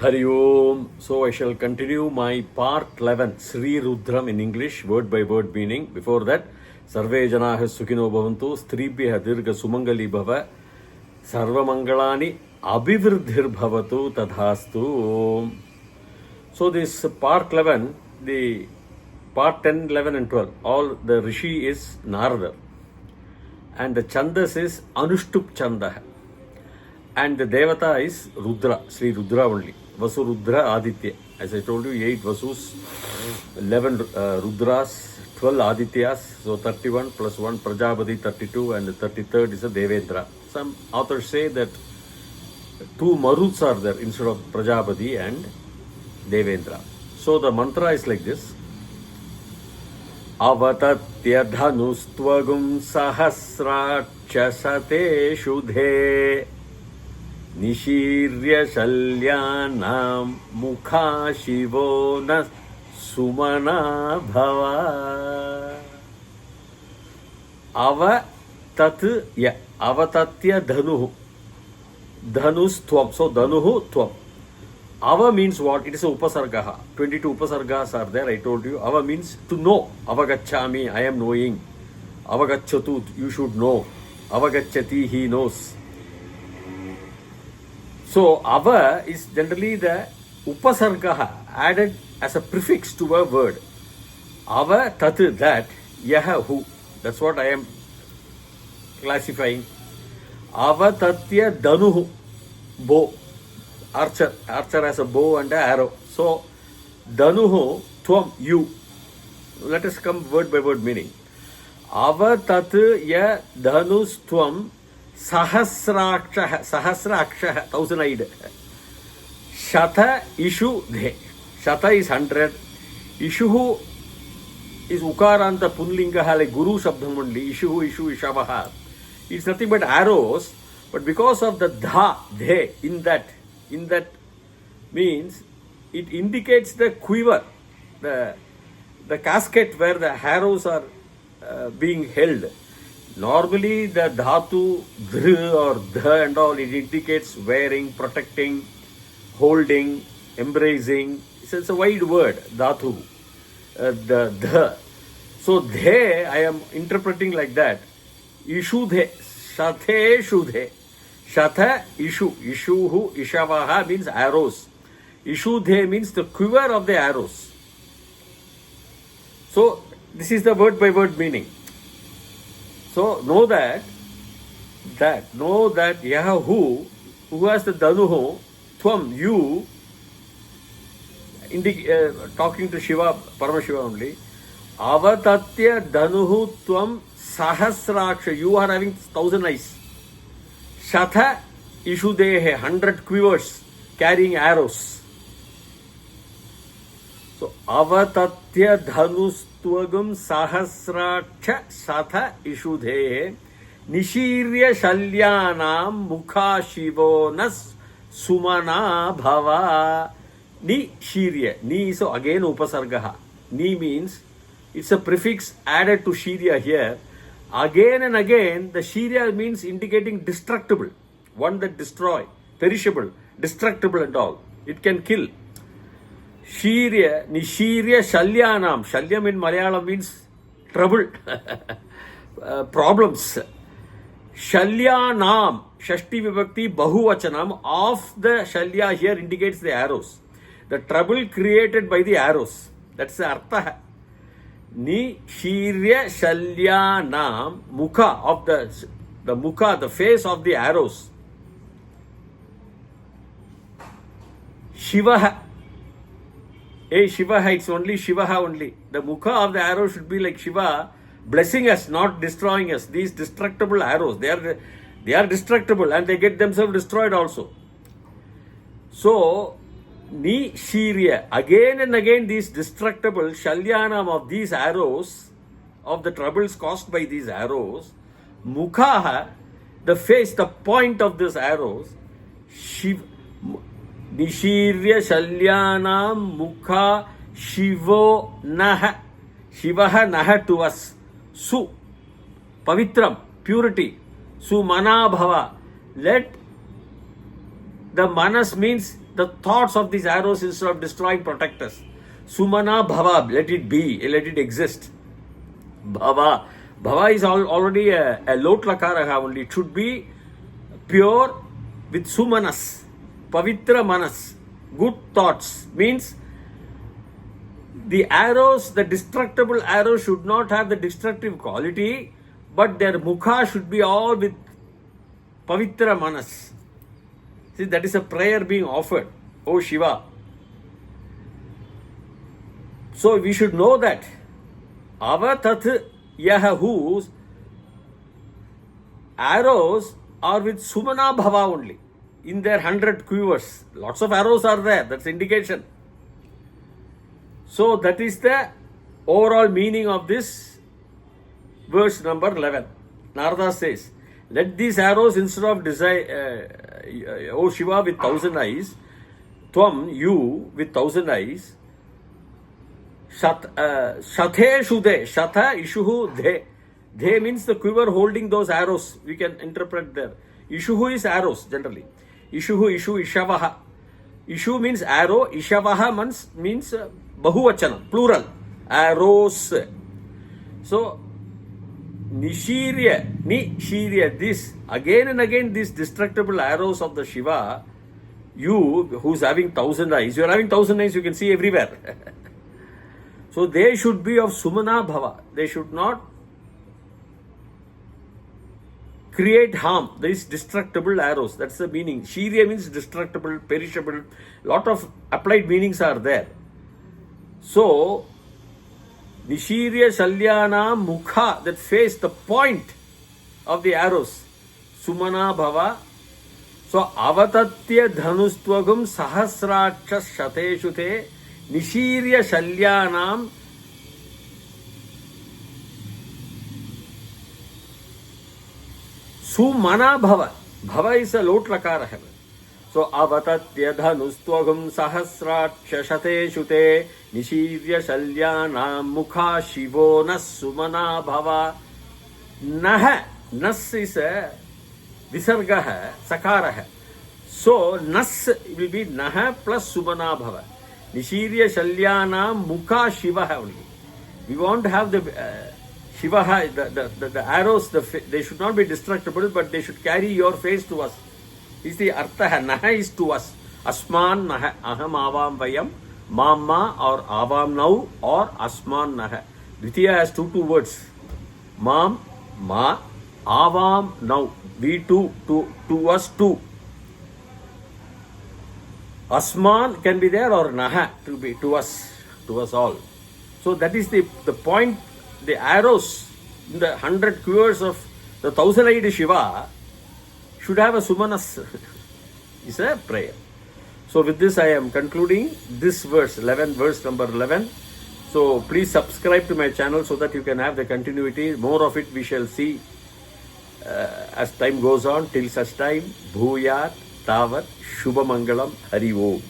Hari Om. So I shall continue my part 11, Sri Rudram in English, word by word meaning. Before that, Sarve Janaha Sukhino Bhavantu, Stribhya Dirga Sumangali Bhava, Sarvamangalani Abhivriddhir Bhavatu Tadhastu Om. So this part 11, the part 10, 11 and 12, all the Rishi is Narada. And the Chandas is Anushtup Chandah. And the Devata is Rudra, Sri Rudra only. Vasu Rudra Aditya. As I told you, 8 Vasus, 11 Rudras, 12 Adityas. So 31 plus 1 Prajapati, 32, and the 33rd is a Devendra. Some authors say that 2 Maruts are there instead of Prajapati and Devendra. So the mantra is like this. Avatatya dhanustvagum sahasraksha shudhe Nishirya Shalyanam Mukha Shivo Na Sumana Bhava Avatatya Dhanuhu Dhanustvam. So Dhanuhu Tvam. Ava means what? It is a upasargaha. 22 upasargas are there, I told you. Ava means to know. Avagachami, I am knowing. Avagachatu, you should know. Avagachati, he knows. So, ava is generally the upasargaha added as a prefix to a word. Ava tat, that, yaha who. That's what I am classifying. Ava tatya dhanuhu, bow. Archer has a bow and an arrow. So, dhanuhu, tvam, you. Let us come word by word meaning. Ava tat ya dhanus tvam Sahasraksha, 1000-eyed. Shata ishu dhe. Shata is 100. Ishuhu is ukaranta punlingaha like guru shabdham only. Ishuhu, ishu, ishavaha. It's nothing but arrows. But because of the dhe in that means it indicates the quiver, the casket where the arrows are being held. Normally the dhatu, dhr or dha and all, it indicates wearing, protecting, holding, embracing. It's a wide word, dhatu, the dha. So dhe, I am interpreting like that. Ishudhe, shathe shudhe. Shatha, ishu. Ishuhu, ishavaha means arrows. Ishudhe means the quiver of the arrows. So this is the word by word meaning. So know that Yaha who has the Dhanuhu, Tvam, you, talking to Shiva, Paramashiva only, Avatatya Dhanuhu Tvam Sahasraksha, you are having 1000 eyes. Shatha Ishudehe, 100 quivers carrying arrows. So Avatatya Dhanustvagam Sahasraksha Satha Ishudhe Nishirya Shalyanam Mukha Shivonas Sumana Bhava. Ni Shirya. Ni, so again upasargaha. Ni means it's a prefix added to Shirya here. Again and again the Shirya means indicating destructible. One that destroy, perishable, destructible and all. It can kill. Shirya, Nishirya Shalyanam. Shalyam in Malayalam means trouble, problems. Shalyanam, Shashti Vibhakti Bahuvachanam of the Shalya here indicates the arrows. The trouble created by the arrows. That's the artha. Nishirya Shalyanam, Mukha of the Mukha, the face of the arrows. Shivaha. Shiva, it's only Shivaha only. The Mukha of the arrow should be like Shiva, blessing us, not destroying us. These destructible arrows, they are destructible and they get themselves destroyed also. So, Ni Shirya, again and again these destructible Shalyanam of these arrows, of the troubles caused by these arrows, Mukha, the face, the point of these arrows, Nishirya Shalyanam Mukha Shivo Naha. Shivaha Naha to us. Su. Pavitram. Purity. Su Mana Bhava. Let the Manas means the thoughts of these arrows instead of destroying protect us. Sumana bhava, let it be, let it exist. Bhava. Bhava is already a lot lakaraha only. It should be pure with sumanas, pavitra manas, good thoughts. Means the arrows, the destructible arrows should not have the destructive quality, but their mukha should be all with pavitra manas. See, that is a prayer being offered. Oh Shiva. So we should know that avatat yaha, whose arrows are with sumana bhava only, in their 100 quivers. Lots of arrows are there, that's indication. So that is the overall meaning of this verse number 11. Narada says, let these arrows instead of desire, O Shiva with 1,000 eyes, Tvam, you with 1,000 eyes, Shathe Shude, Shatha Ishuhu De. De means the quiver holding those arrows. We can interpret there. Ishuhu is arrows generally. Ishuhu, Ishu, Ishavaha. Ishu means arrow. Ishavaha means Bahuvachana, plural. Arrows. So, Nishirya, this, again and again, these destructible arrows of the Shiva, you who's having 1,000 eyes, you are having 1,000 eyes, you can see everywhere. So they should be of Sumana Bhava. They should not create harm. These destructible arrows. That's the meaning. Shirya means destructible, perishable. Lot of applied meanings are there. So, Nishirya Shalyana Mukha, that face, the point of the arrows. Sumana Bhava. So, Avatatya Dhanustvagam Sahasraksha Shateshute Nishirya Shalyanam Sumana Bhava. Bhava is a lot lakara. So Avatatya Dhanustvagam Sahasraksha Shateshute Nishirya Shalyanam Mukha Shivo Nas Sumana Bhava. Nah, Nas is a Visarga, Sakara. So Nas will be Nah plus Sumana Bhava. Nishirya Shalyana Mukha Shiva only. We want to have the Shiva, the arrows, they should not be destructible, but they should carry your face to us. Is the Artha. Naha is to us. Asman Naha. Aham Avam Vayam. Mama or Avam now or Asman Naha. Dvitiya has two words. Mam, Ma, Avam now. We two, to us two. Asman can be there or Naha to be to us all. So that is the point. The arrows in the 100 quivers of the 1,000-eyed Shiva should have a Sumanas. Is a prayer. So with this I am concluding this verse 11, verse number 11. So please subscribe to my channel so that you can have the continuity. More of it we shall see as time goes on. Till such time, Bhuyat Tavat Shubhamangalam Hari Om.